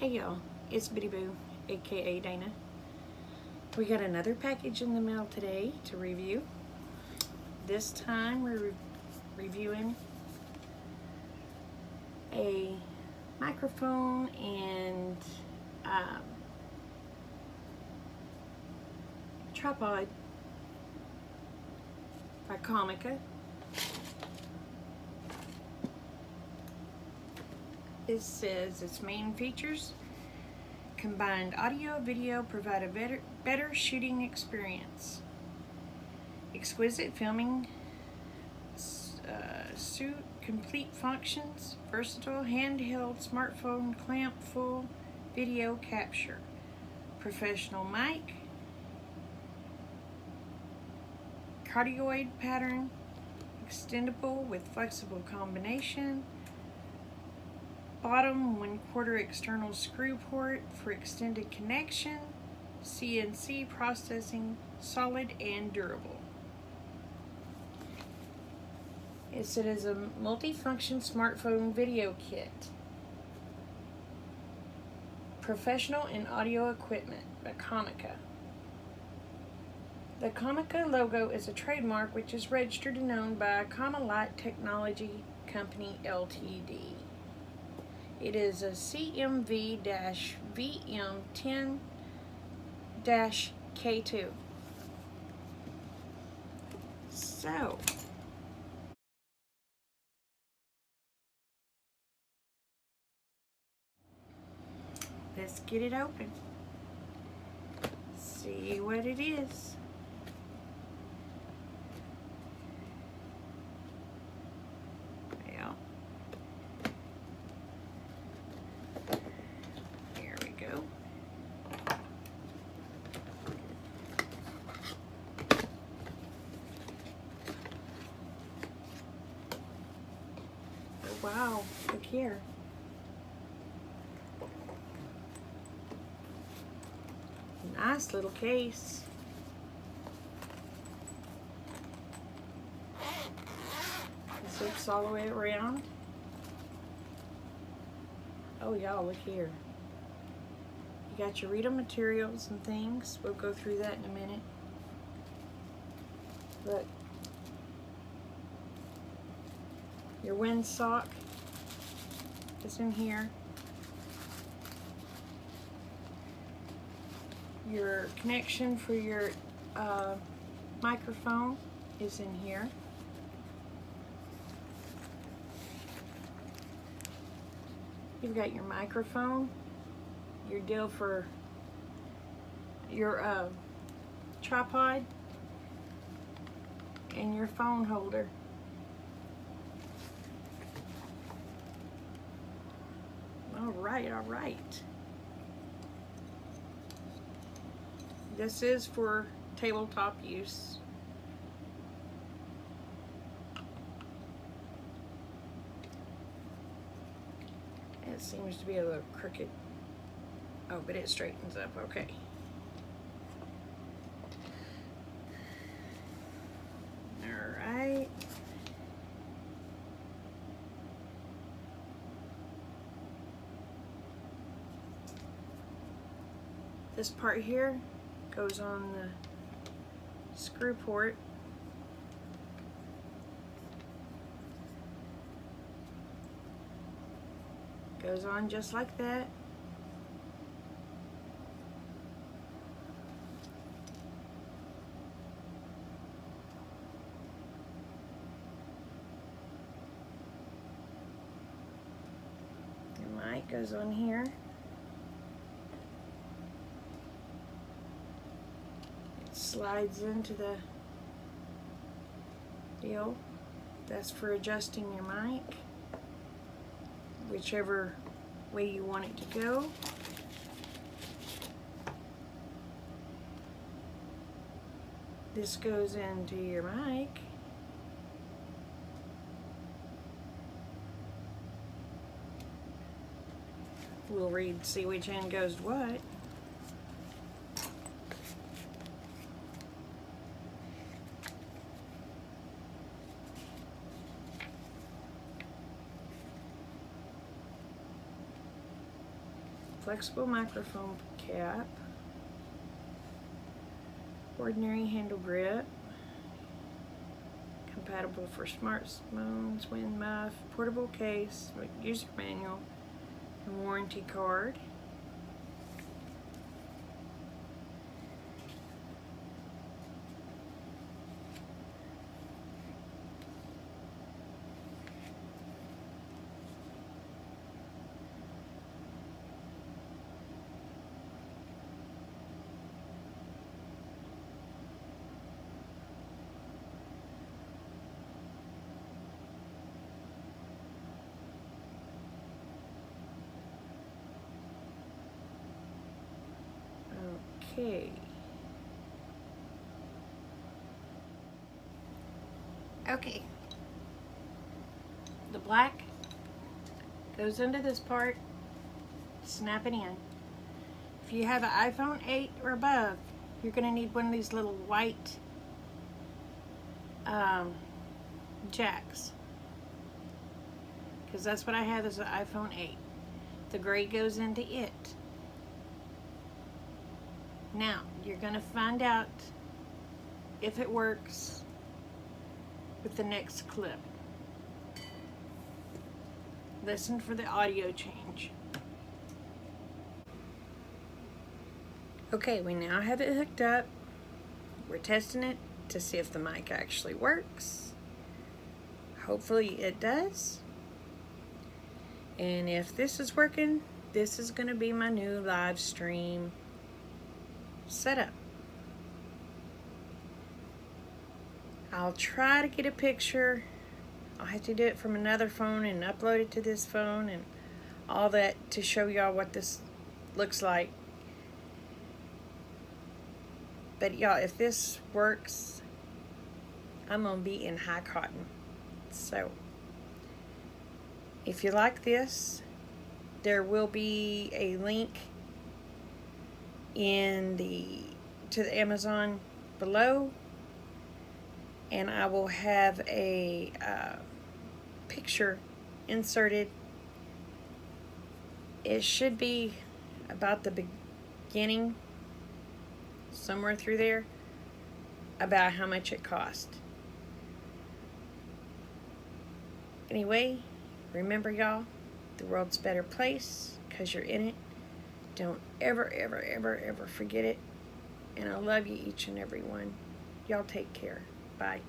Hey y'all, it's Bitty Boo, aka Dana. We got another package in the mail today to review. This time we're reviewing a microphone and tripod by Comica. It says its main features: combined audio, video, provide a better shooting experience. Exquisite filming suit, complete functions, versatile handheld smartphone clamp, full video capture, professional mic, cardioid pattern, extendable with flexible combination, bottom 1/4 external screw port for extended connection, CNC processing, solid and durable. It said it's a multi-function smartphone video kit. Professional and audio equipment by Comica. The Comica logo is a trademark which is registered and owned by Comica Technology Company Ltd. It is a CMV-VM10-K2. So, let's get it open. See what it is. Wow, look here. Nice little case. It zips all the way around. Oh, y'all, look here. You got your readable materials and things. We'll go through that in a minute. Look. Your windsock is in here. Your connection for your microphone is in here. You've got your microphone, your deal for your tripod, and your phone holder. All right. This is for tabletop use. It seems to be a little crooked. Oh, but it straightens up okay. All right. This part here goes on the screw port. Goes on just like that. The mic goes on here. Slides into the deal. That's for adjusting your mic, whichever way you want it to go. This goes into your mic. We'll see which end goes to what. flexible microphone cap, ordinary handle grip, compatible for smartphones, wind muff, portable case, user manual, and warranty card. Okay. Okay. The black goes into this part, snap it in. If you have an iPhone 8 or above, you're going to need one of these little white jacks, because that's what I have is an iPhone 8. The gray goes into it. Now, you're going to find out if it works with the next clip. Listen for the audio change. Okay, we now have it hooked up. We're testing it to see if the mic actually works. Hopefully it does. And if this is working, this is going to be my new live stream setup. I'll try to get a picture. I'll have to do it from another phone and upload it to this phone and all that to show y'all what this looks like. But y'all, if this works, I'm gonna be in high cotton. So if you like this, there will be a link to the Amazon below, and I will have a picture inserted. It should be about the beginning, somewhere through there, about how much it cost. Anyway, remember y'all, the world's a better place because you're in it. Don't ever, ever, ever, ever forget it. And I love you each and every one. Y'all take care. Bye.